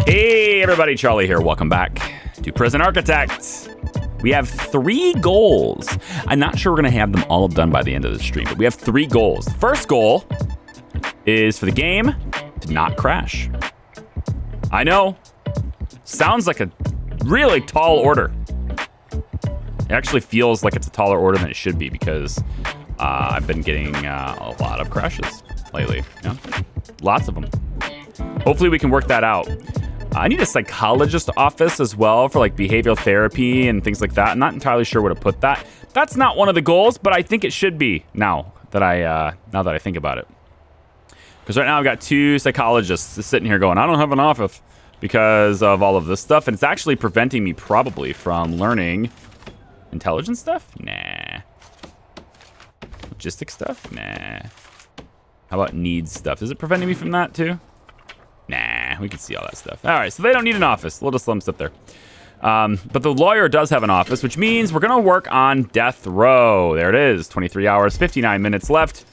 Hey everybody, Charlie here. Welcome back to Prison Architect. We have 3 goals. I'm not sure we're going to have them all done by the end of the stream, but we have 3 goals. The first goal is for the game to not crash. I know, sounds like a really tall order. It actually feels like it's a taller order than it should be because I've been getting a lot of crashes lately. You know? Lots of them. Hopefully we can work that out. I need a psychologist office as well for like behavioral therapy and things like that. I'm not entirely sure where to put that. That's not one of the goals, but I think it should be now that I think about it. Because right now I've got 2 psychologists sitting here going, I don't have an office because of all of this stuff. And it's actually preventing me probably from learning intelligence stuff. Nah. Logistic stuff. Nah. How about needs stuff? Is it preventing me from that too? Nah, we can see all that stuff. All right, so they don't need an office. We'll just let them sit there. But the lawyer does have an office, which means we're going to work on death row. There it is, 23 hours, 59 minutes left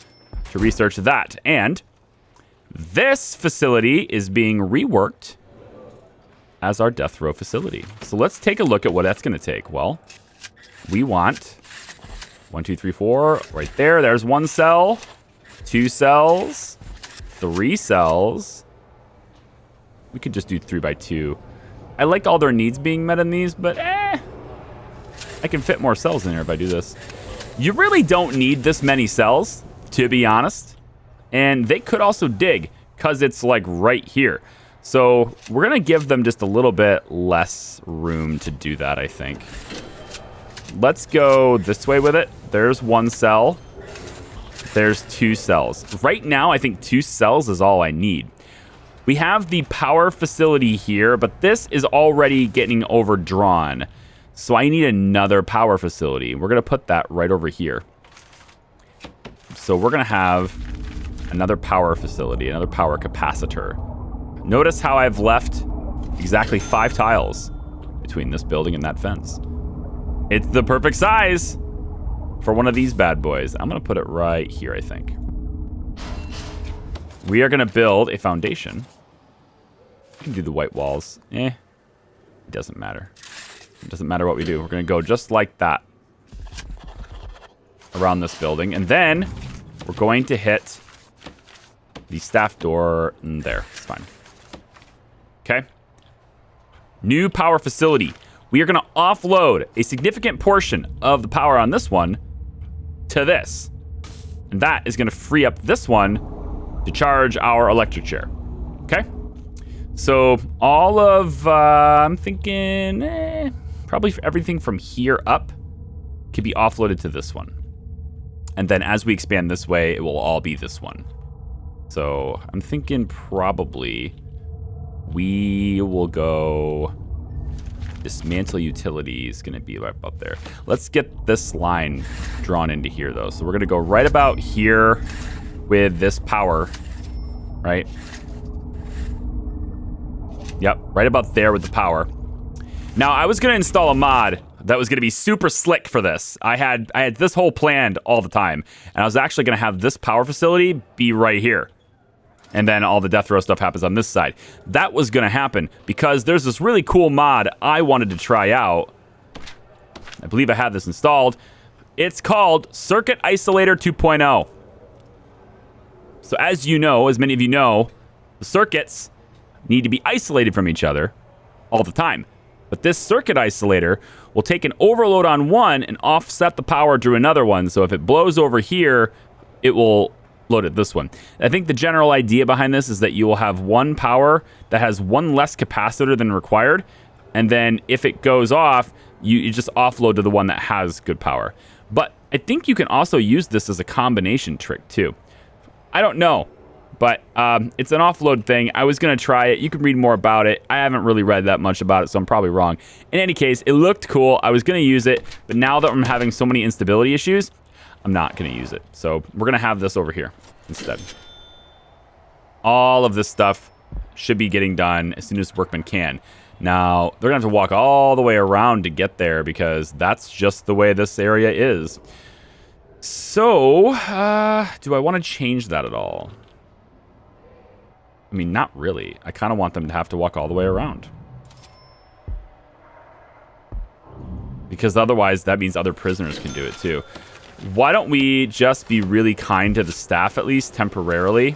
to research that. And this facility is being reworked as our death row facility. So let's take a look at what that's going to take. Well, we want 1, 2, 3, 4 right there. There's 1 cell, 2 cells, 3 cells. We could just do 3 by 2. I like all their needs being met in these, but I can fit more cells in here if I do this. You really don't need this many cells, to be honest. And they could also dig, because it's like right here. So we're going to give them just a little bit less room to do that, I think. Let's go this way with it. There's 1 cell. There's 2 cells. Right now, I think 2 cells is all I need. We have the power facility here, but this is already getting overdrawn. So I need another power facility. We're going to put that right over here. So we're going to have another power facility, another power capacitor. Notice how I've left exactly 5 tiles between this building and that fence. It's the perfect size for one of these bad boys. I'm going to put it right here, I think. We are going to build a foundation. We can do the white walls. It doesn't matter. It doesn't matter what we do. We're going to go just like that around this building. And then we're going to hit the staff door there. It's fine. Okay. New power facility. We are going to offload a significant portion of the power on this one to this. And that is going to free up this one to charge our electric chair. Okay? So all of, I'm thinking, probably everything from here up could be offloaded to this one. And then as we expand this way, it will all be this one. So I'm thinking probably we will go dismantle utilities, going to be right about there. Let's get this line drawn into here though. So we're going to go right about here with this power, right? Yep, right about there with the power. Now, I was going to install a mod that was going to be super slick for this. I had this whole planned all the time, and I was actually going to have this power facility be right here. And then all the death row stuff happens on this side. That was going to happen because there's this really cool mod I wanted to try out. I believe I had this installed. It's called Circuit Isolator 2.0. So as you know, as many of you know, the circuits need to be isolated from each other all the time. But this circuit isolator will take an overload on one and offset the power to another one. So if it blows over here, it will load at this one. I think the general idea behind this is that you will have one power that has one less capacitor than required. And then if it goes off, you just offload to the one that has good power. But I think you can also use this as a combination trick too. I don't know, but it's an offload thing. I was going to try it. You can read more about it. I haven't really read that much about it, so I'm probably wrong. In any case, it looked cool. I was going to use it, but now that I'm having so many instability issues, I'm not going to use it. So we're going to have this over here instead. All of this stuff should be getting done as soon as workmen can. Now, they're going to have to walk all the way around to get there because that's just the way this area is. So, do I want to change that at all? I mean, not really. I kind of want them to have to walk all the way around. Because otherwise, that means other prisoners can do it too. Why don't we just be really kind to the staff, at least temporarily?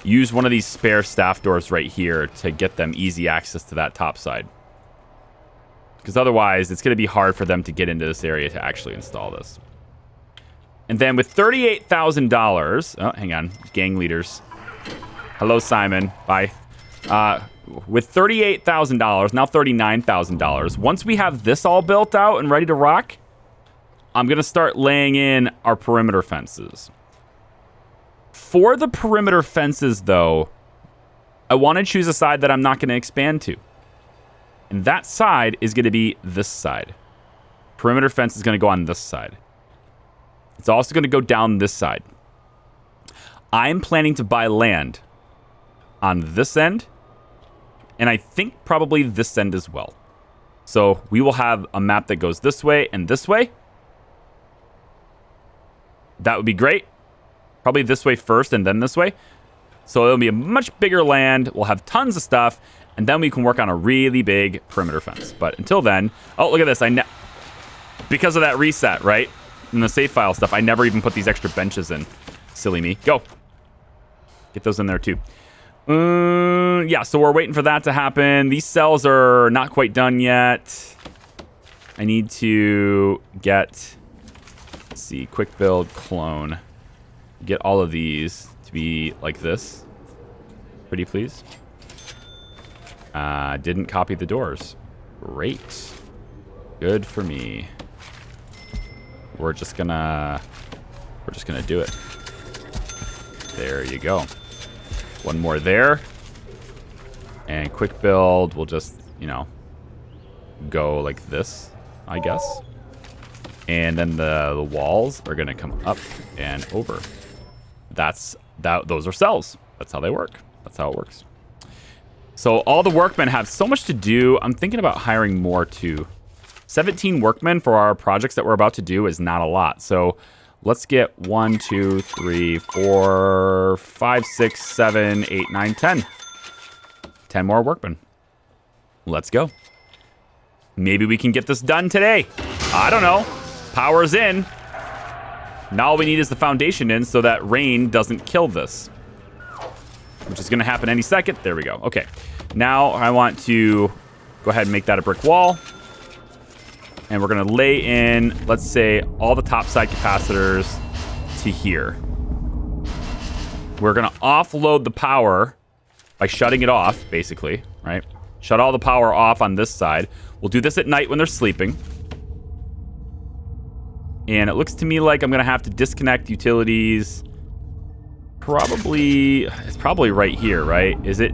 Use one of these spare staff doors right here to get them easy access to that top side. Because otherwise, it's going to be hard for them to get into this area to actually install this. And then with $38,000... Oh, hang on. Gang leaders. Hello, Simon. Bye. With $38,000, now $39,000. Once we have this all built out and ready to rock, I'm going to start laying in our perimeter fences. For the perimeter fences, though, I want to choose a side that I'm not going to expand to. And that side is going to be this side. Perimeter fence is going to go on this side. It's also going to go down this side. I'm planning to buy land on this end, and I think probably this end as well. So we will have a map that goes this way and this way. That would be great. Probably this way first and then this way. So it'll be a much bigger land. We'll have tons of stuff. And then we can work on a really big perimeter fence. But until then... Oh, look at this. Because of that reset, right? And the save file stuff, I never even put these extra benches in. Silly me. Go. Get those in there too. Yeah, so we're waiting for that to happen. These cells are not quite done yet. I need to get... Let's see. Quick build, clone. Get all of these to be like this. Pretty please. Didn't copy the doors. Great. Good for me. We're just gonna do it. There you go. One more there. And quick build, we'll just, you know, go like this, I guess. And then the walls are gonna come up and over. Those are cells. That's how they work. That's how it works. So all the workmen have so much to do. I'm thinking about hiring more too. 17 workmen for our projects that we're about to do is not a lot. So let's get 1, 2, 3, 4, 5, 6, 7, 8, 9, 10. 10 more workmen. Let's go. Maybe we can get this done today. I don't know. Power's in. Now all we need is the foundation in so that rain doesn't kill this. Which is going to happen any second. There we go. Okay. Now I want to go ahead and make that a brick wall. And we're going to lay in, let's say, all the topside capacitors to here. We're going to offload the power by shutting it off, basically, right? Shut all the power off on this side. We'll do this at night when they're sleeping. And it looks to me like I'm going to have to disconnect utilities. It's probably right here, right? Is it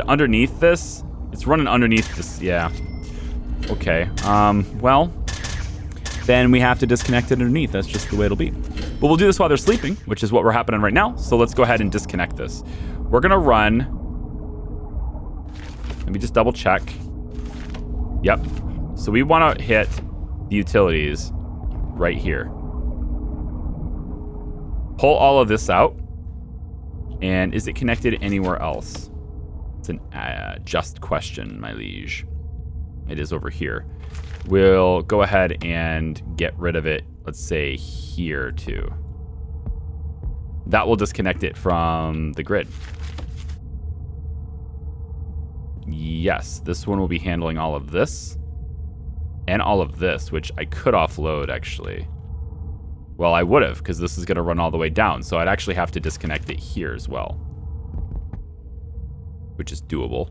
underneath this? It's running underneath this, yeah. Okay, well, then we have to disconnect it underneath. That's just the way it'll be. But we'll do this while they're sleeping, which is what we're happening right now. So let's go ahead and disconnect this. We're gonna run. Let me just double check. Yep. So we want to hit the utilities right here. Pull all of this out. And is it connected anywhere else? It's an just question, my liege. It is over here. We'll go ahead and get rid of it, let's say here too. That will disconnect it from the grid. Yes, this one will be handling all of this and all of this, which I could offload actually. Well, I would have, because this is going to run all the way down. So I'd actually have to disconnect it here as well, which is doable.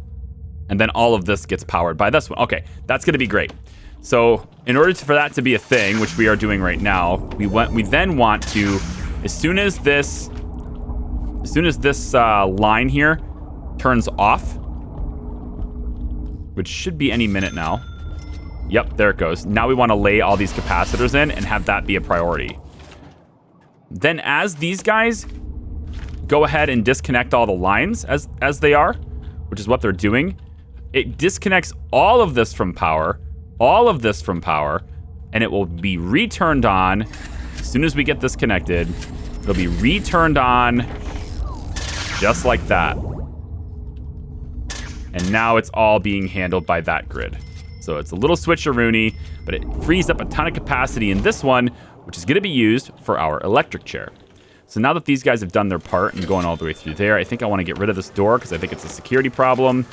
And then all of this gets powered by this one. Okay, that's going to be great. So in order for that to be a thing, which we are doing right now, we then want to, as soon as this line here turns off, which should be any minute now. Yep, there it goes. Now we want to lay all these capacitors in and have that be a priority. Then as these guys go ahead and disconnect all the lines as they are, which is what they're doing, it disconnects all of this from power, and it will be returned on as soon as we get this connected. It'll be returned on Just like that. And now it's all being handled by that grid. So it's a little switcheroony, but it frees up a ton of capacity in this one, which is going to be used for our electric chair. So now that these guys have done their part and going all the way through there, I think I want to get rid of this door because I think it's a security problem.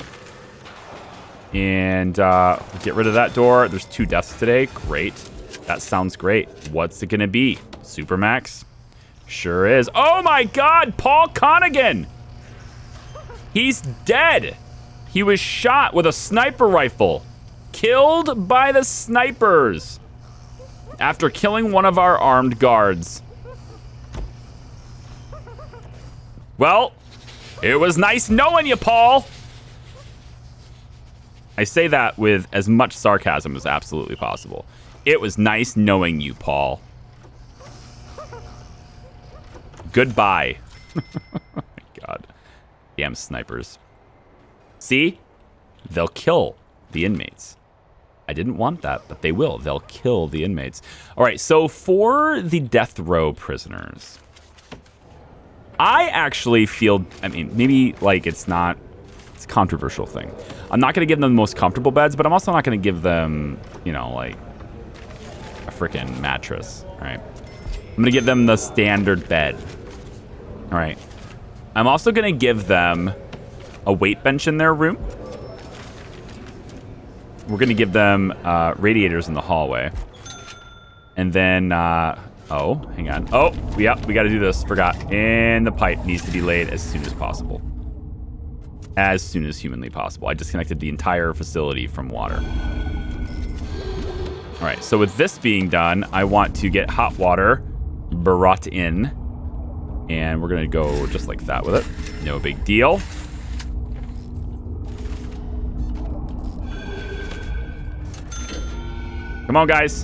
And get rid of that door. There's 2 deaths today. Great. That sounds great. What's it going to be? Supermax? Sure is. Oh my God, Paul Connigan! He's dead! He was shot with a sniper rifle. Killed by the snipers. After killing one of our armed guards. Well, it was nice knowing you, Paul. I say that with as much sarcasm as absolutely possible. It was nice knowing you, Paul. Goodbye. Oh my God. Damn snipers. See? They'll kill the inmates. I didn't want that, but they will. They'll kill the inmates. All right, so for the death row prisoners, I actually feel, I mean, maybe like it's a controversial thing. I'm not going to give them the most comfortable beds, but I'm also not going to give them, you know, like a freaking mattress, all right? I'm going to give them the standard bed, all right? I'm also going to give them a weight bench in their room. We're going to give them radiators in the hallway. And then, oh, hang on. Oh, yep, we got to do this. Forgot. And the pipe needs to be laid as soon as possible. As soon as humanly possible. I disconnected the entire facility from water. All right, so with this being done, I want to get hot water brought in. And we're going to go just like that with it. No big deal. Come on, guys.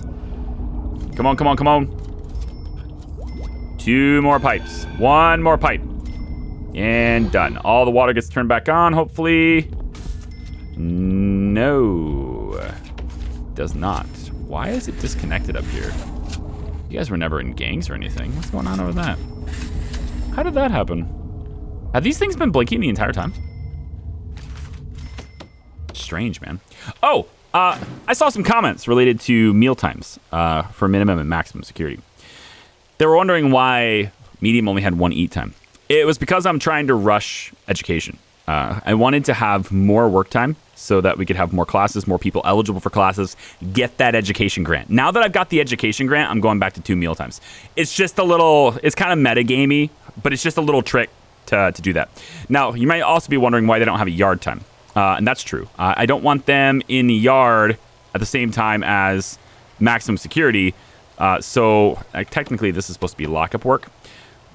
Come on, come on, come on. 2 more pipes. 1 more pipe. And done. All the water gets turned back on, hopefully. No. Does not. Why is it disconnected up here? You guys were never in gangs or anything. What's going on over that? How did that happen? Have these things been blinking the entire time? Strange, man. Oh, I saw some comments related to meal times for minimum and maximum security. They were wondering why medium only had 1 eat time. It was because I'm trying to rush education. I wanted to have more work time so that we could have more classes, more people eligible for classes, get that education grant. Now that I've got the education grant, I'm going back to 2 meal times. It's just a little, it's kind of meta-gamey, but it's just a little trick to do that. Now, you might also be wondering why they don't have a yard time. And that's true. I don't want them in the yard at the same time as maximum security. So technically, this is supposed to be lockup work.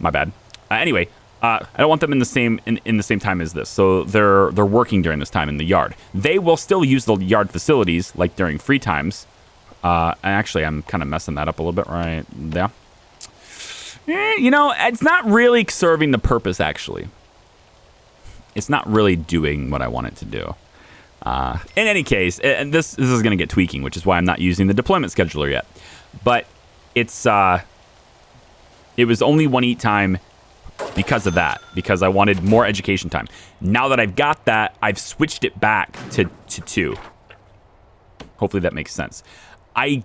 My bad. Anyway, I don't want them in the same time as this. So they're working during this time in the yard. They will still use the yard facilities like during free times. And actually, I'm kind of messing that up a little bit right there. You know, it's not really serving the purpose, actually. It's not really doing what I want it to do. In any case, and this is going to get tweaking, which is why I'm not using the deployment scheduler yet. But it was only 1 eat time because of that, because I wanted more education time. Now that I've got that, I've switched it back to 2. Hopefully that makes sense. I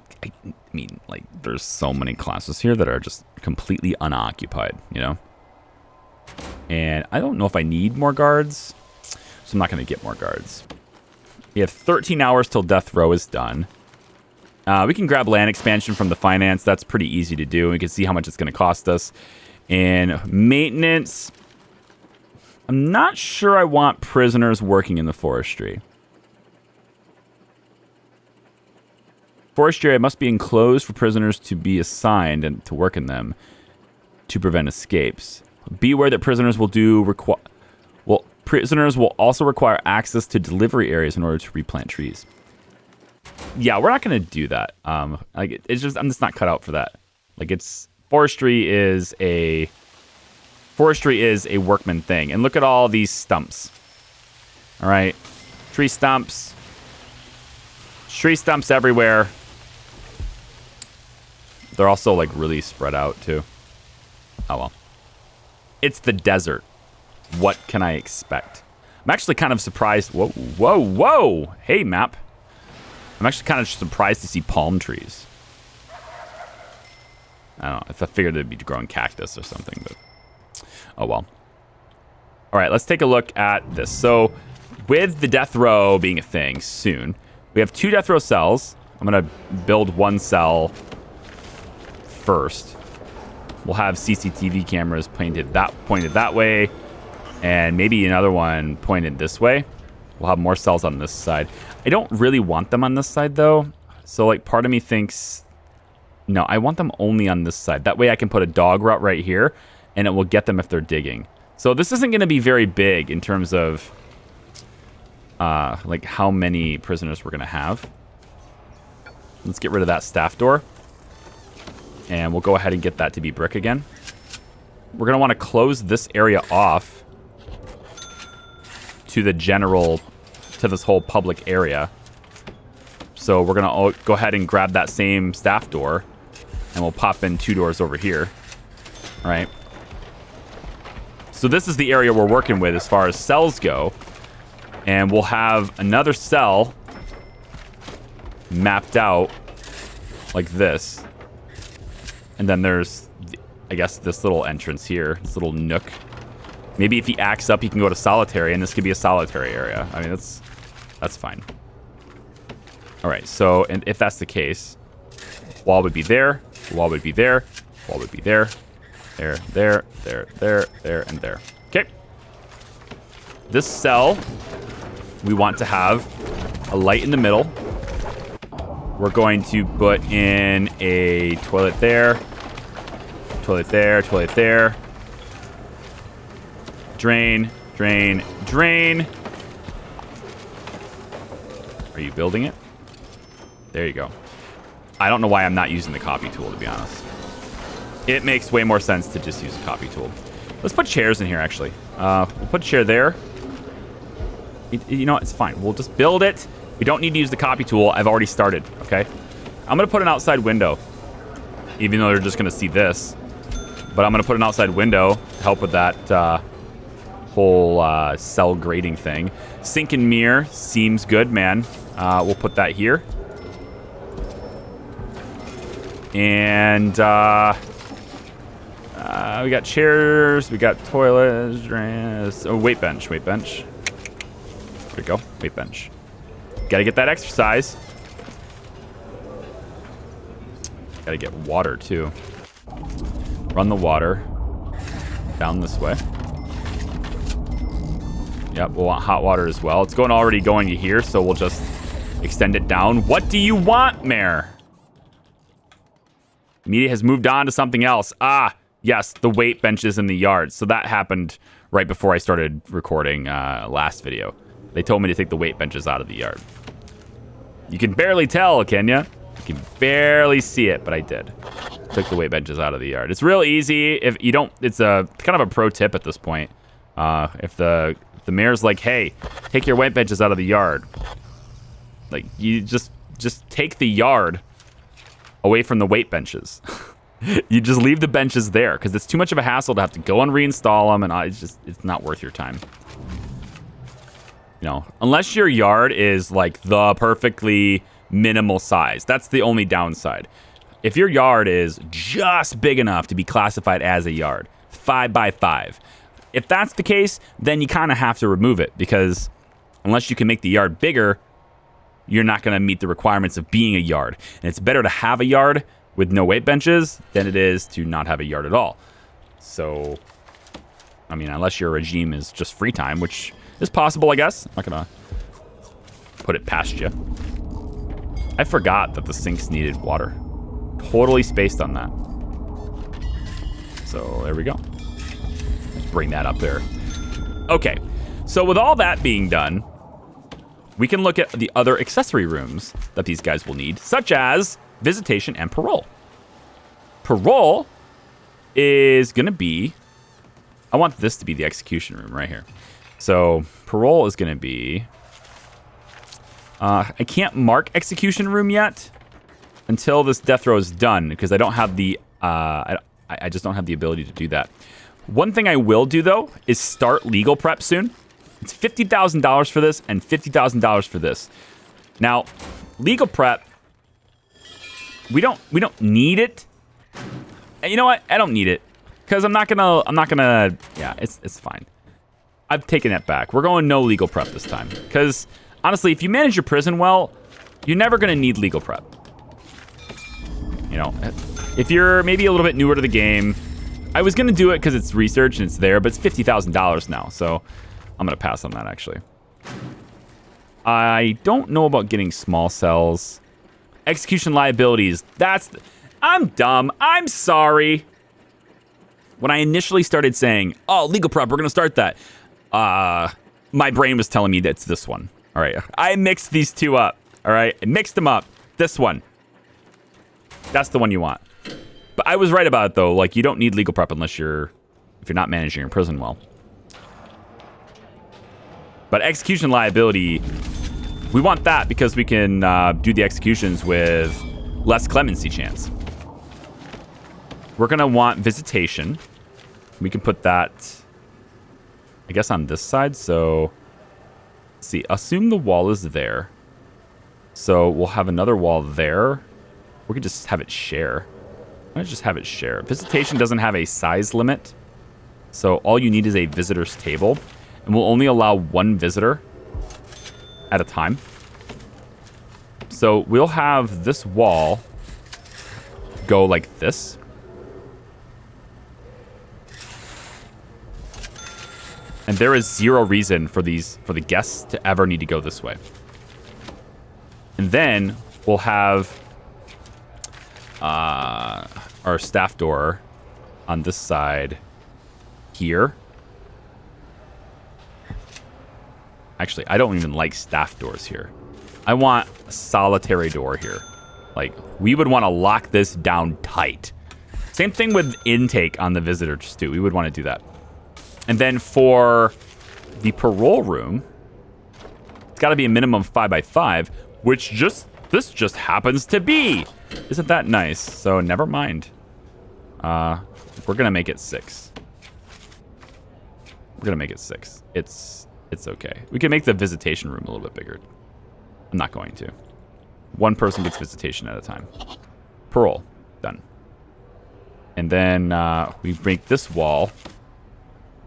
mean, like, there's so many classes here that are just completely unoccupied, you know? And I don't know if I need more guards, so I'm not going to get more guards. We have 13 hours till death row is done. We can grab land expansion from the finance. That's pretty easy to do. We can see how much it's going to cost us. And maintenance, I'm not sure I want prisoners working in the forestry. Forestry must be enclosed for prisoners to be assigned and to work in them to prevent escapes. Be aware that prisoners prisoners will also require access to delivery areas in order to replant trees. Yeah, we're not going to do that. Like it's just I'm just not cut out for that. Like forestry is a workman thing. And look at all these stumps. All right. Tree stumps everywhere. They're also like really spread out too. Oh well. It's the desert. what can I expect? I'm actually kind of surprised. Whoa, whoa, whoa. Hey, map. I'm actually kind of surprised to see palm trees. I don't know. If I figured they'd be growing cactus or something, but oh well. All right, let's take a look at this. So with the death row being a thing soon, we have 2 death row cells. I'm going to build 1 cell first. We'll have CCTV cameras pointed that way, and maybe another one pointed this way. We'll have more cells on this side. I don't really want them on this side, though. So, like, part of me thinks, no, I want them only on this side. That way I can put a dog route right here, and it will get them if they're digging. So this isn't going to be very big in terms of, like, how many prisoners we're going to have. Let's get rid of that staff door. And we'll go ahead and get that to be brick again. We're going to want to close this area off to the general, to this whole public area. So we're going to go ahead and grab that same staff door, and we'll pop in 2 doors over here. All right. So this is the area we're working with as far as cells go. And we'll have another cell mapped out like this. And then there's, I guess, this little entrance here, this little nook. Maybe if he acts up, he can go to solitary, and this could be a solitary area. I mean, that's fine. All right, so and if that's the case, wall would be there, wall would be there, wall would be there, there, and there. Okay. This cell, we want to have a light in the middle. We're going to put in a toilet there, toilet there, toilet there. Drain, drain, drain. Are you building it? There you go. I don't know why I'm not using the copy tool, to be honest. It makes way more sense to just use a copy tool. Let's put chairs in here, actually. We'll put a chair there. You know what? It's fine. We'll just build it. We don't need to use the copy tool. I've already started, okay? I'm going to put an outside window, even though they're just going to see this. But I'm going to put an outside window to help with that whole cell grading thing. Sink and mirror seems good, man. We'll put that here. And we got chairs. We got toilets. Oh, weight bench. Weight bench. There we go. Weight bench. Got to get that exercise. Got to get water, too. Run the water down this way. Yep, we'll want hot water as well. It's already going to here, so we'll just extend it down. What do you want, Mayor? Media has moved on to something else. Ah, yes, the weight benches in the yard. So that happened right before I started recording last video. They told me to take the weight benches out of the yard. You can barely tell, can ya? You can barely see it, but I did. Took the weight benches out of the yard. It's real easy. If you don't, it's a kind of a pro tip at this point. If the mayor's like, hey, take your weight benches out of the yard. Like, you just take the yard away from the weight benches. You just leave the benches there because it's too much of a hassle to have to go and reinstall them, and it's not worth your time. You know, unless your yard is like the perfectly minimal size. That's the only downside. If your yard is just big enough to be classified as a yard, 5 by 5. If that's the case, then you kind of have to remove it because unless you can make the yard bigger, you're not going to meet the requirements of being a yard. And it's better to have a yard with no weight benches than it is to not have a yard at all. So, I mean, unless your regime is just free time, which is possible, I guess. I'm not going to put it past you. I forgot that the sinks needed water. Totally spaced on that. So, there we go. Just bring that up there. Okay, so with all that being done, we can look at the other accessory rooms that these guys will need, such as visitation and parole. Parole is going to be... I want this to be the execution room right here. So parole is going to be... I can't mark execution room yet until this death row is done because I don't have the... I just don't have the ability to do that. One thing I will do, though, is start legal prep soon. It's $50,000 for this and $50,000 for this. Now, legal prep, we don't need it. And you know what? I don't need it because I'm not gonna. Yeah, it's fine. I've taken it back. We're going no legal prep this time because honestly, if you manage your prison well, you're never gonna need legal prep. You know, if you're maybe a little bit newer to the game, I was gonna do it because it's research and it's there, but it's $50,000 now, so I'm gonna pass on that actually. I don't know about getting small cells. Execution liabilities. I'm dumb. I'm sorry. When I initially started saying, oh, legal prep, we're going to start that. My brain was telling me that's this one. All right. I mixed these two up. All right. I mixed them up. This one. That's the one you want. But I was right about it, though. Like, you don't need legal prep if you're not managing your prison well. But execution liability, we want that because we can do the executions with less clemency chance. We're going to want visitation. We can put that, I guess, on this side. So, let's see. Assume the wall is there. So, we'll have another wall there. We could just have it share. Why don't I just have it share? Visitation doesn't have a size limit. So, all you need is a visitor's table. And we'll only allow one visitor at a time. So we'll have this wall go like this. And there is zero reason for the guests to ever need to go this way. And then we'll have our staff door on this side here. Actually, I don't even like staff doors here. I want a solitary door here. Like, we would want to lock this down tight. Same thing with intake on the visitors, too. We would want to do that. And then for the parole room, it's got to be a minimum 5x5, which this just happens to be. Isn't that nice? So, never mind. We're going to make it 6. We're going to make it 6. It's okay. We can make the visitation room a little bit bigger. I'm not going to. One person gets visitation at a time. Parole. Done. And then we make this wall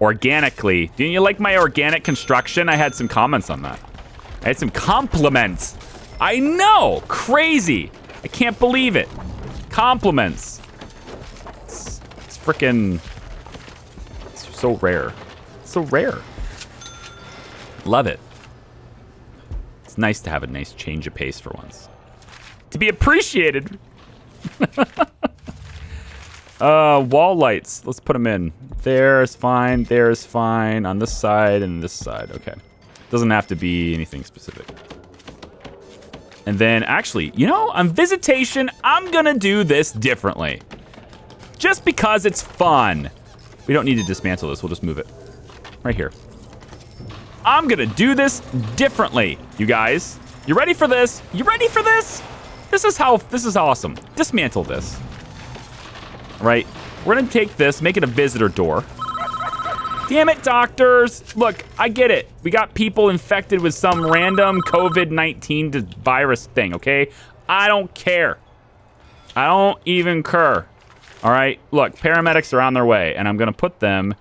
organically. Didn't you like my organic construction? I had some comments on that. I had some compliments. I know. Crazy. I can't believe it. Compliments. It's freaking... It's so rare. It's so rare. Love it. It's nice to have a nice change of pace for once. To be appreciated. Wall lights. Let's put them in. There's fine. There's fine. On this side and this side. Okay. Doesn't have to be anything specific. And then, actually, you know, on visitation, I'm going to do this differently. Just because it's fun. We don't need to dismantle this. We'll just move it. Right here. I'm gonna do this differently, you guys. You ready for this? You ready for this? This is awesome. Dismantle this. All right, we're gonna take this, make it a visitor door. Damn it, doctors. Look, I get it. We got people infected with some random COVID-19 virus thing, okay? I don't care. I don't even care. All right, look, paramedics are on their way, and I'm gonna put them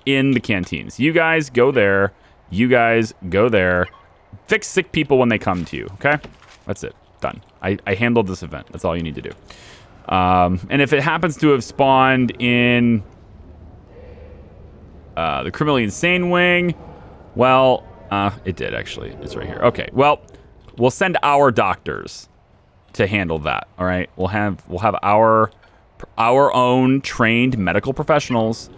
in the canteens. You guys go there. You guys go there. Fix sick people when they come to you, okay? That's it. Done. I handled this event. That's all you need to do. And if it happens to have spawned in the criminally insane wing, well, it did actually. It's right here. Okay, well, we'll send our doctors to handle that, all right? We'll have our own trained medical professionals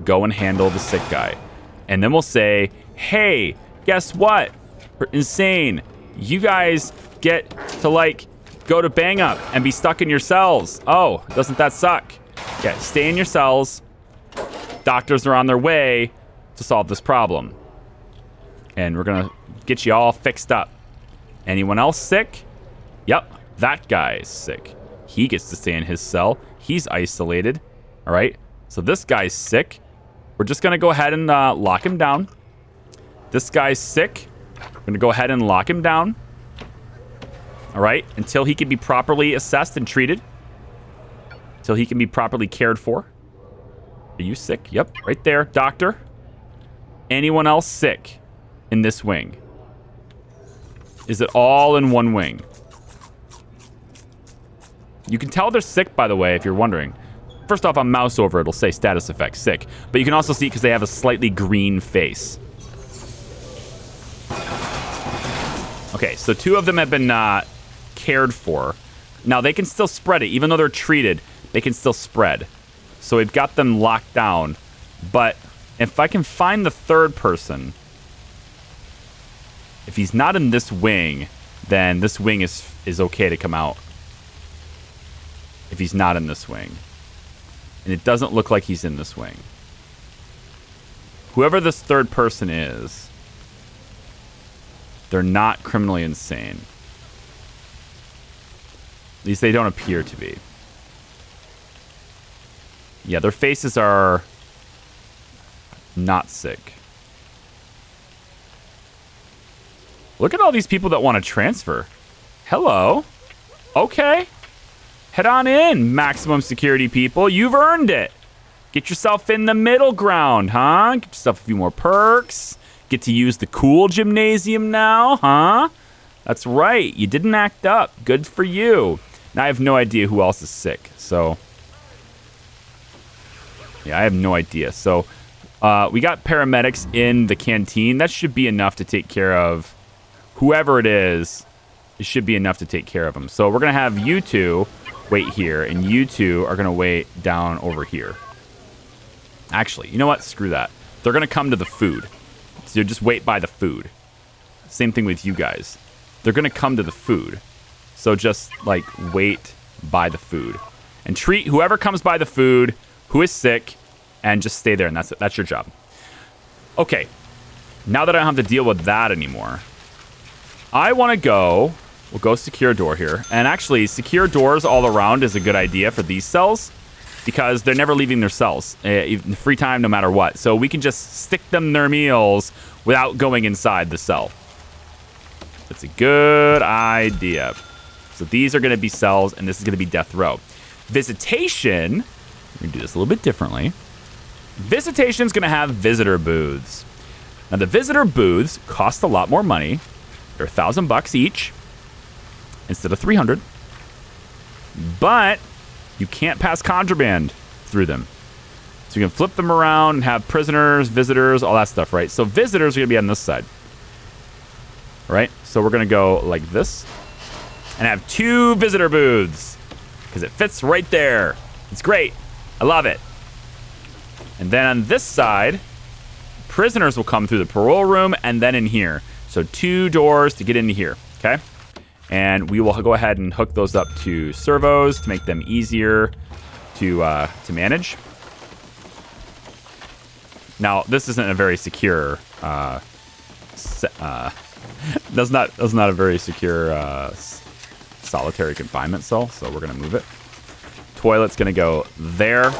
go and handle the sick guy. And then we'll say, hey, guess what? Insane. You guys get to, like, go to bang up and be stuck in your cells. Oh, doesn't that suck? Yeah, stay in your cells. Doctors are on their way to solve this problem. And we're going to get you all fixed up. Anyone else sick? Yep, that guy is sick. He gets to stay in his cell. He's isolated. All right? So this guy's sick. We're just going to go ahead and lock him down. This guy's sick. We're going to go ahead and lock him down. All right, until he can be properly assessed and treated. Until he can be properly cared for. Are you sick? Yep, right there. Doctor. Anyone else sick in this wing? Is it all in one wing? You can tell they're sick, by the way, if you're wondering. First off, on mouse over, it'll say status effect, sick. But you can also see because they have a slightly green face. Okay, so 2 of them have been cared for. Now, they can still spread it. Even though they're treated, they can still spread. So we've got them locked down. But if I can find the 3rd person, if he's not in this wing, then this wing is okay to come out. If he's not in this wing. And it doesn't look like he's in this wing. Whoever this 3rd person is, they're not criminally insane. At least they don't appear to be. Yeah, their faces are not sick. Look at all these people that want to transfer. Hello. Okay. Head on in, maximum security people. You've earned it. Get yourself in the middle ground, huh? Get yourself a few more perks. Get to use the cool gymnasium now, huh? That's right. You didn't act up. Good for you. Now I have no idea who else is sick. So, yeah, I have no idea. So, we got paramedics in the canteen. That should be enough to take care of whoever it is. It should be enough to take care of them. So we're going to have you 2 wait here, and you 2 are going to wait down over here. Actually, you know what? Screw that. They're going to come to the food. So just wait by the food. Same thing with you guys. They're going to come to the food. So just, like, wait by the food. And treat whoever comes by the food, who is sick, and just stay there, and that's it. That's your job. Okay. Now that I don't have to deal with that anymore, I want to go... We'll go secure door here. And actually, secure doors all around is a good idea for these cells because they're never leaving their cells in free time no matter what. So we can just stick them their meals without going inside the cell. That's a good idea. So these are going to be cells, and this is going to be death row. Visitation, we're going to do this a little bit differently. Visitation is going to have visitor booths. Now, the visitor booths cost a lot more money. They're $1,000 each. Instead of 300, but you can't pass contraband through them. So you can flip them around and have prisoners, visitors, all that stuff, right? So visitors are gonna be on this side, right? So we're gonna go like this and have 2 visitor booths because it fits right there. It's great. I love it. And then on this side, prisoners will come through the parole room and then in here. So 2 doors to get into here, okay? And we will go ahead and hook those up to servos to make them easier to manage. Now, this isn't a very secure. That's not a very secure solitary confinement cell. So we're gonna move it. Toilet's gonna go there.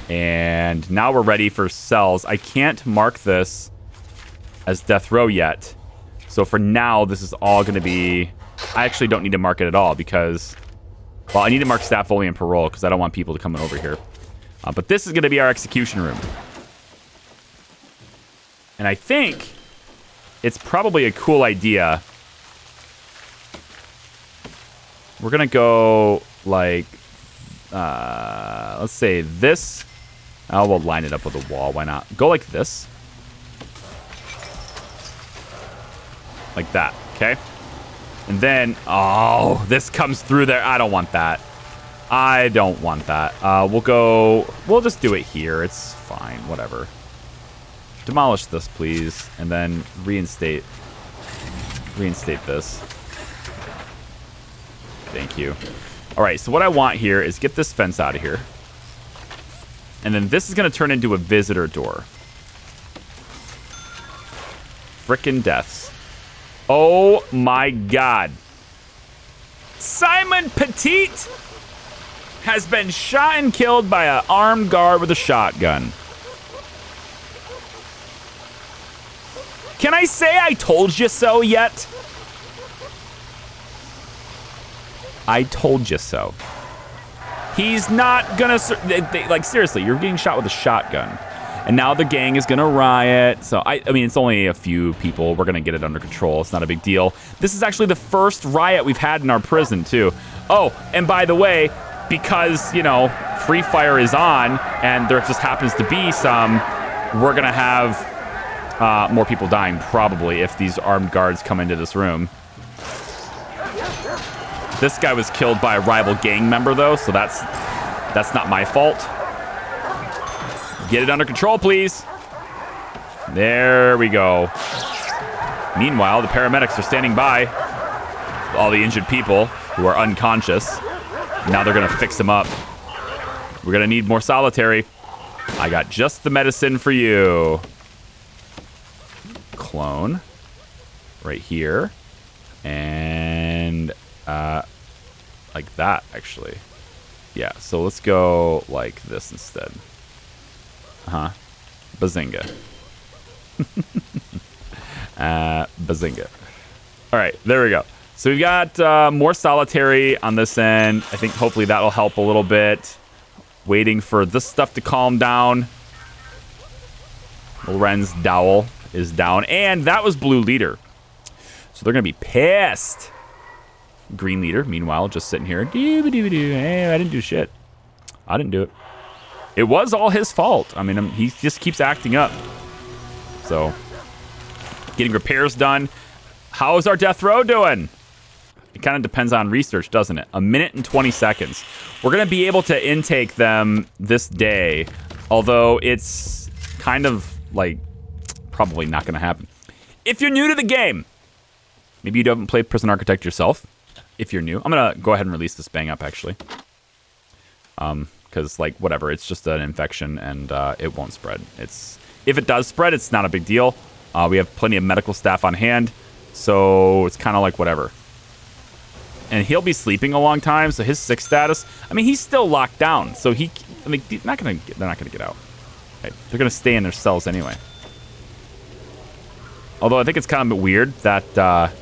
And now we're ready for cells. I can't mark this as death row yet. So for now, this is all going to be... I actually don't need to mark it at all because... Well, I need to mark staff only and parole because I don't want people to come in over here. But this is going to be our execution room. And I think it's probably a cool idea. We're going to go like... let's say this. Oh, we'll line it up with a wall. Why not? Go like this. Like that, okay? And then, oh, this comes through there. I don't want that. I don't want that. We'll just do it here. It's fine, whatever. Demolish this, please. And then reinstate this. Thank you. All right, so what I want here is get this fence out of here. And then this is going to turn into a visitor door. Frickin' deaths. Oh my God. Simon Petite! has been shot and killed by an armed guard with a shotgun. Can I say I told you so yet? I told you so. He's not gonna, like, seriously, you're getting shot with a shotgun. And now the gang is gonna riot. So, I mean, it's only a few people. We're gonna get it under control. It's not a big deal. This is actually the first riot we've had in our prison, too. Oh, and by the way, because, you know, free fire is on, and there just happens to be some, we're gonna have more people dying, probably, if these armed guards come into this room. This guy was killed by a rival gang member, though, so that's not my fault. Get it under control, please. There we go. Meanwhile, the paramedics are standing by. All the injured people who are unconscious. Now they're going to fix them up. We're going to need more solitary. I got just the medicine for you. Clone. Right here. And like that, actually. Yeah, so let's go like this instead. Bazinga. Bazinga. All right, there we go. So we've got more solitary on this end. I think hopefully that'll help a little bit. Waiting for this stuff to calm down. Lorenz Dowell is down. And that was blue leader. So they're going to be pissed. Green leader, meanwhile, just sitting here. Hey, I didn't do shit. I didn't do it. It was all his fault. I mean, he just keeps acting up. So, getting repairs done. How is our death row doing? It kind of depends on research, doesn't it? 1 minute and 20 seconds. We're going to be able to intake them this day, although it's kind of like probably not going to happen. If you're new to the game, maybe you haven't played Prison Architect yourself. If you're new, I'm going to go ahead and release this bang up, actually. Because, like, whatever, it's just an infection and it won't spread. If it does spread, it's not a big deal. We have plenty of medical staff on hand, so it's kind of like whatever. And he'll be sleeping a long time, so his sick status, I mean, he's still locked down, so they're not gonna get out. Okay, they're gonna stay in their cells anyway. Although I think it's kind of weird that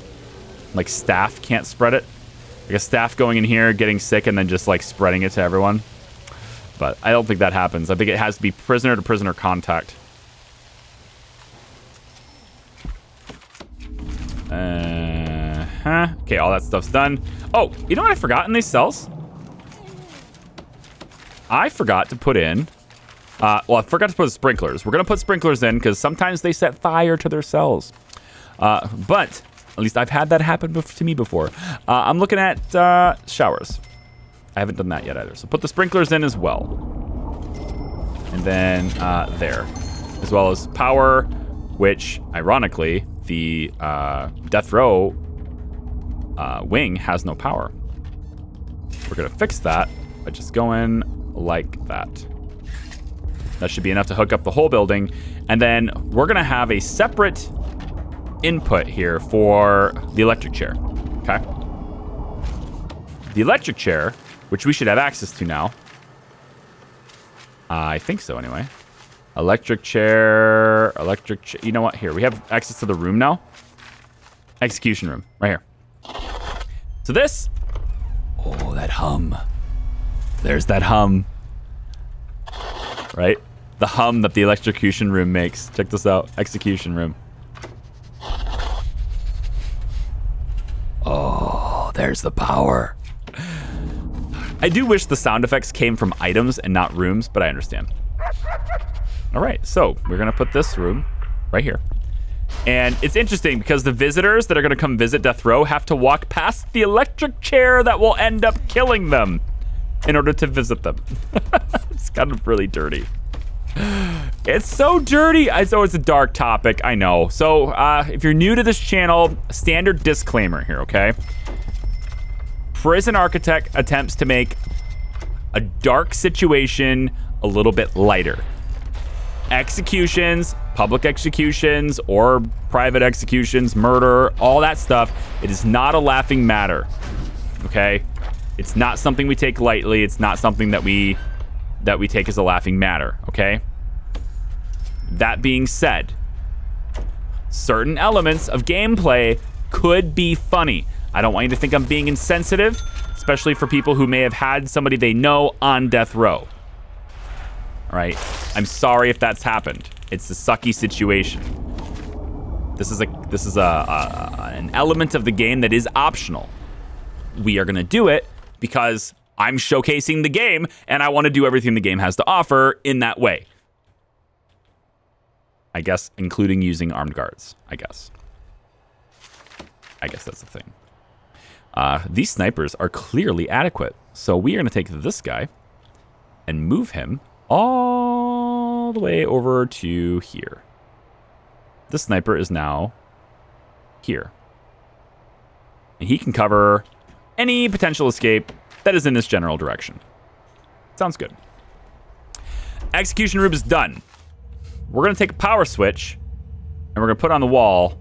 like staff can't spread it. Like a staff going in here, getting sick, and then just like spreading it to everyone. But I don't think that happens. I think it has to be prisoner to prisoner contact. Okay, all that stuff's done. Oh, you know what I forgot in these cells? I forgot to put in... well, I forgot to put sprinklers. We're going to put sprinklers in because sometimes they set fire to their cells. But at least I've had that happen to me before. I'm looking at showers. I haven't done that yet either. So put the sprinklers in as well. And then there. As well as power, which, ironically, the death row wing has no power. We're going to fix that by just going like that. That should be enough to hook up the whole building. And then we're going to have a separate input here for the electric chair. Okay? The electric chair, which we should have access to now. I think so, anyway. Electric chair. You know what? Here, we have access to the room now. Execution room, right here. So this... Oh, that hum. There's that hum. Right? The hum that the electrocution room makes. Check this out. Execution room. Oh, there's the power. I do wish the sound effects came from items and not rooms, but I understand. All right, so we're going to put this room right here. And it's interesting because the visitors that are going to come visit Death Row have to walk past the electric chair that will end up killing them in order to visit them. It's kind of really dirty. It's so dirty. So it's a dark topic, I know. So if you're new to this channel, standard disclaimer here, okay? Prison Architect attempts to make a dark situation a little bit lighter. Executions, public executions, or private executions, murder, all that stuff, it is not a laughing matter, okay? It's not something we take lightly. It's not something that we take as a laughing matter, okay? That being said, certain elements of gameplay could be funny. I don't want you to think I'm being insensitive, especially for people who may have had somebody they know on death row. All right? I'm sorry if that's happened. It's a sucky situation. This is an element of the game that is optional. We are going to do it because I'm showcasing the game and I want to do everything the game has to offer in that way. I guess including using armed guards, I guess that's the thing. These snipers are clearly adequate. So we are going to take this guy and move him all the way over to here. This sniper is now here. And he can cover any potential escape that is in this general direction. Sounds good. Execution room is done. We're going to take a power switch and we're going to put it on the wall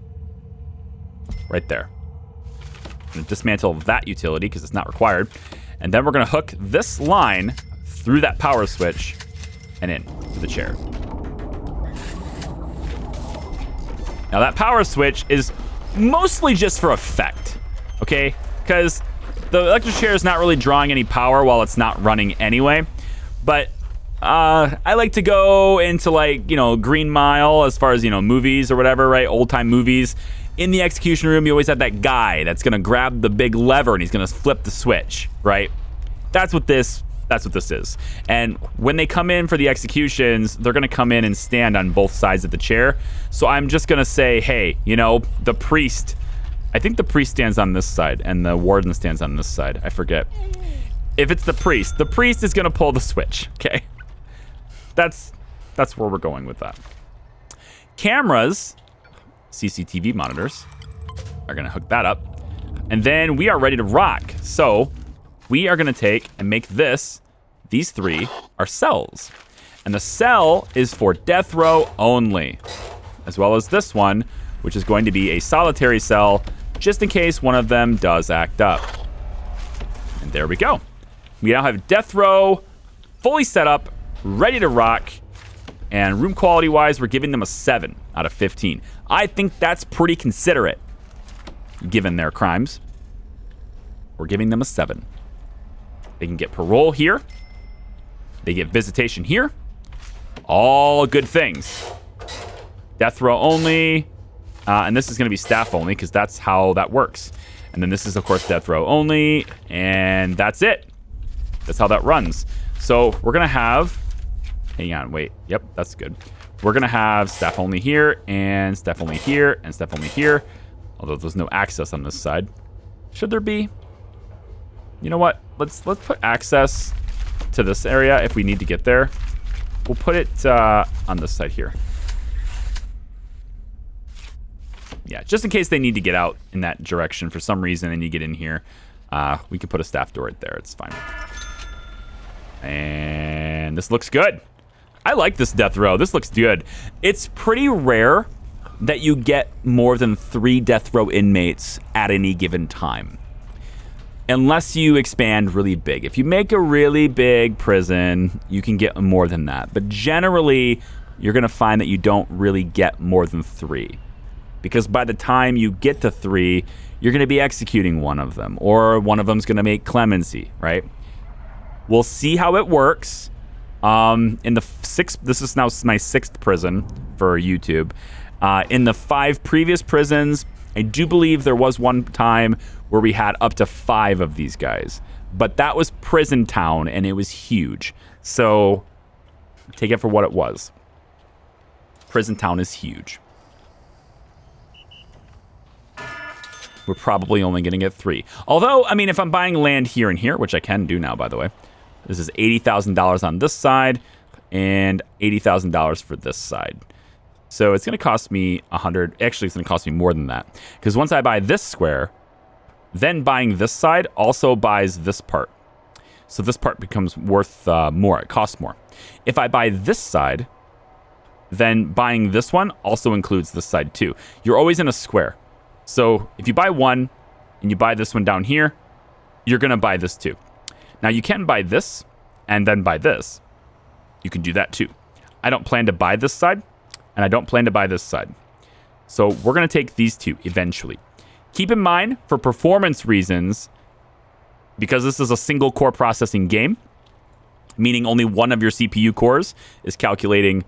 right there. I'm going to dismantle that utility because it's not required. And then we're going to hook this line through that power switch and in to the chair. Now that power switch is mostly just for effect, okay? Because the electric chair is not really drawing any power while it's not running anyway. But I like to go into, like, you know, Green Mile as far as, you know, movies or whatever, right? Old time movies. In the execution room, you always have that guy that's gonna grab the big lever and he's gonna flip the switch, right? That's what this is. And when they come in for the executions, they're gonna come in and stand on both sides of the chair. So I'm just gonna say, hey, you know, the priest, I think the priest stands on this side and the warden stands on this side. I forget. If it's the priest is gonna pull the switch, okay? That's where we're going with that. Cameras, CCTV monitors, are gonna hook that up. And then we are ready to rock. So we are gonna take and make these three are cells. And the cell is for death row only, as well as this one, which is going to be a solitary cell, just in case one of them does act up. And there we go. We now have death row fully set up, ready to rock. And room quality wise, we're giving them a 7 out of 15. I think that's pretty considerate given their crimes. We're giving them a 7. They can get parole here. They get visitation here. All good things. Death row only. And this is going to be staff only because that's how that works. And then this is, of course, death row only. And that's it. That's how that runs. So we're going to have... Hang on, wait. Yep, that's good. We're going to have staff only here, and staff only here, and staff only here. Although there's no access on this side. Should there be? You know what? Let's put access to this area if we need to get there. We'll put it on this side here. Yeah, just in case they need to get out in that direction for some reason and you get in here. We can put a staff door right there. It's fine. And this looks good. I like this death row. This looks good. It's pretty rare that you get more than 3 death row inmates at any given time. Unless you expand really big. If you make a really big prison, you can get more than that. But generally, you're going to find that you don't really get more than 3. Because by the time you get to 3, you're going to be executing one of them. Or one of them's going to make clemency, right? We'll see how it works. In the 6th, this is now my 6th prison for YouTube. In the 5 previous prisons, I do believe there was one time where we had up to 5 of these guys. But that was Prison Town, and it was huge. So take it for what it was. Prison Town is huge. We're probably only going to get 3. Although, I mean, if I'm buying land here and here, which I can do now, by the way. This is $80,000 on this side and $80,000 for this side. So it's going to cost me 100. Actually, it's going to cost me more than that. Because once I buy this square, then buying this side also buys this part. So this part becomes worth more. It costs more. If I buy this side, then buying this one also includes this side too. You're always in a square. So if you buy one and you buy this one down here, you're going to buy this too. Now, you can buy this and then buy this. You can do that too. I don't plan to buy this side, and I don't plan to buy this side. So we're going to take these two eventually. Keep in mind, for performance reasons, because this is a single core processing game, meaning only one of your CPU cores is calculating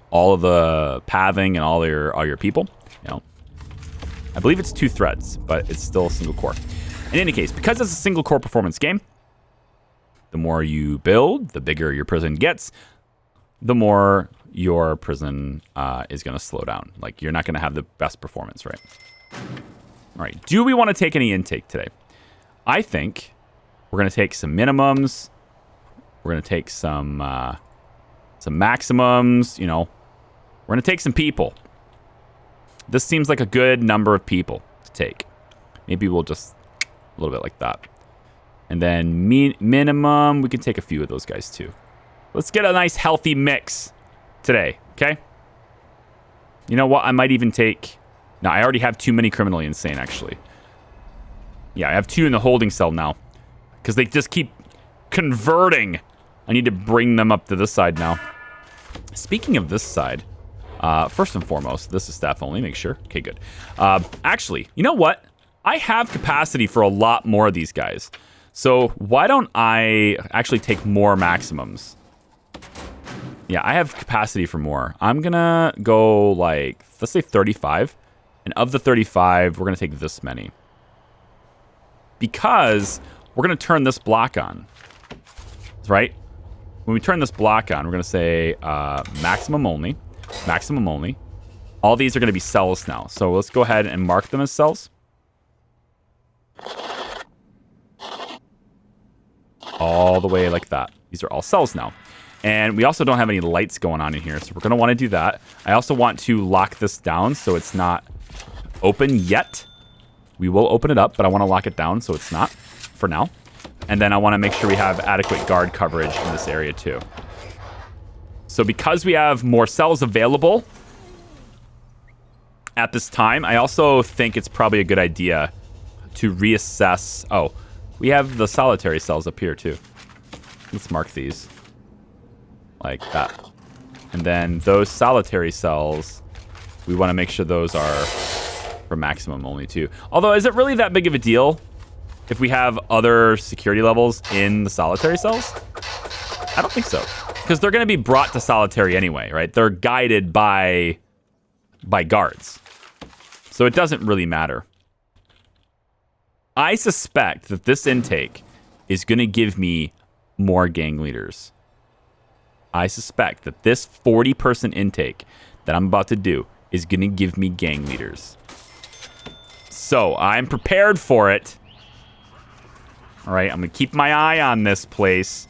all of the pathing and all your people. You know, I believe it's 2 threads, but it's still a single core. In any case, because it's a single core performance game, the more you build, the bigger your prison gets, the more your prison is going to slow down. Like, you're not going to have the best performance, right? All right. Do we want to take any intake today? I think we're going to take some minimums. We're going to take some maximums. You know, we're going to take some people. This seems like a good number of people to take. Maybe we'll just a little bit like that. And then minimum, we can take a few of those guys too. Let's get a nice healthy mix today, okay? You know what? I might even take... No, I already have too many criminally insane, actually. Yeah, I have 2 in the holding cell now. Because they just keep converting. I need to bring them up to this side now. Speaking of this side, first and foremost, this is staff only, make sure. Okay, good. Actually, you know what? I have capacity for a lot more of these guys. So why don't I actually take more maximums? Yeah, I have capacity for more. I'm gonna go like, let's say 35. And of the 35, we're gonna take this many. Because we're gonna turn this block on, right? When we turn this block on, we're gonna say maximum only, maximum only. All these are gonna be cells now. So let's go ahead and mark them as cells. All the way like that. These are all cells now. And we also don't have any lights going on in here, so we're going to want to do that. I also want to lock this down so it's not open yet. We will open it up, but I want to lock it down so it's not for now. And then I want to make sure we have adequate guard coverage in this area too. So because we have more cells available at this time, I also think it's probably a good idea to reassess. Oh, we have the solitary cells up here too. Let's mark these like that. And then those solitary cells, we want to make sure those are for maximum only too. Although, is it really that big of a deal if we have other security levels in the solitary cells? I don't think so. Because they're going to be brought to solitary anyway, right? They're guided by guards. So it doesn't really matter. I suspect that this intake is going to give me more gang leaders. I suspect that this 40-person intake that I'm about to do is going to give me gang leaders. So I'm prepared for it. All right, I'm going to keep my eye on this place.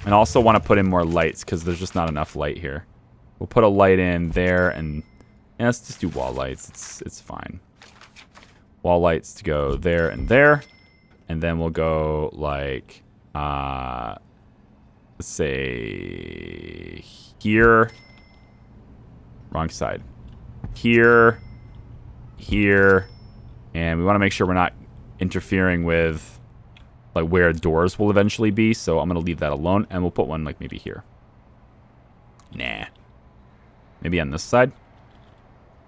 And also want to put in more lights because there's just not enough light here. We'll put a light in there and let's just do wall lights. It's fine. Wall lights to go there and there. And then we'll go like, let's say here. Wrong side. Here. Here. And we want to make sure we're not interfering with like where doors will eventually be. So I'm going to leave that alone. And we'll put one like maybe here. Nah. Maybe on this side.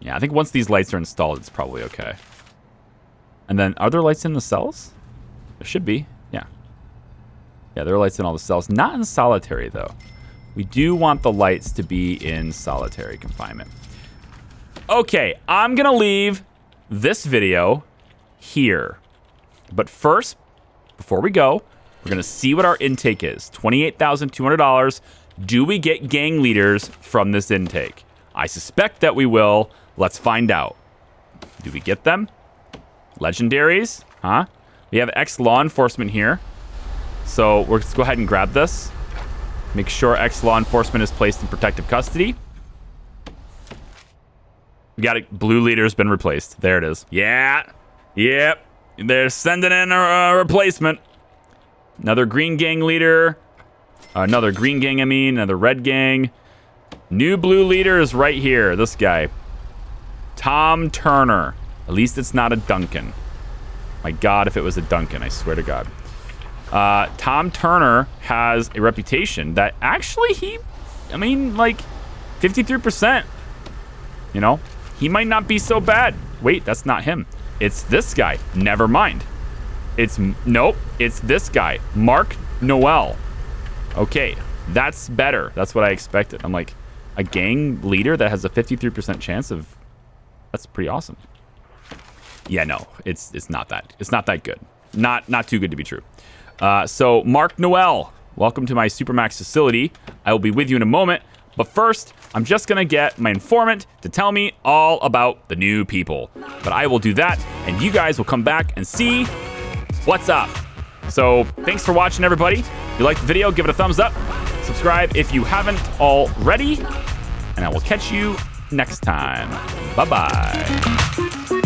Yeah, I think once these lights are installed, it's probably okay. And then, are there lights in the cells? There should be, yeah. Yeah, there are lights in all the cells. Not in solitary, though. We do want the lights to be in solitary confinement. Okay, I'm going to leave this video here. But first, before we go, we're going to see what our intake is. $28,200. Do we get gang leaders from this intake? I suspect that we will. Let's find out. Do we get them? Legendaries? Huh? We have ex-law enforcement here. So let's go ahead and grab this. Make sure ex-law enforcement is placed in protective custody. We got it. Blue leader's been replaced. There it is. Yeah. Yep. They're sending in a replacement. Another green gang leader. Another green gang, I mean. Another red gang. New blue leader is right here. This guy. Tom Turner. At least it's not a Duncan. My God, if it was a Duncan, I swear to God. Tom Turner has a reputation that actually like 53%, he might not be so bad. Wait, that's not him. It's this guy. Never mind. It's this guy, Mark Noel. Okay, that's better. That's what I expected. I'm like, a gang leader that has a 53% chance of, that's pretty awesome. Yeah, no, it's not that. It's not that good. Not too good to be true. So Mark Noel, welcome to my Supermax facility. I will be with you in a moment. But first, I'm just going to get my informant to tell me all about the new people. But I will do that, and you guys will come back and see what's up. So thanks for watching, everybody. If you liked the video, give it a thumbs up. Subscribe if you haven't already. And I will catch you next time. Bye-bye.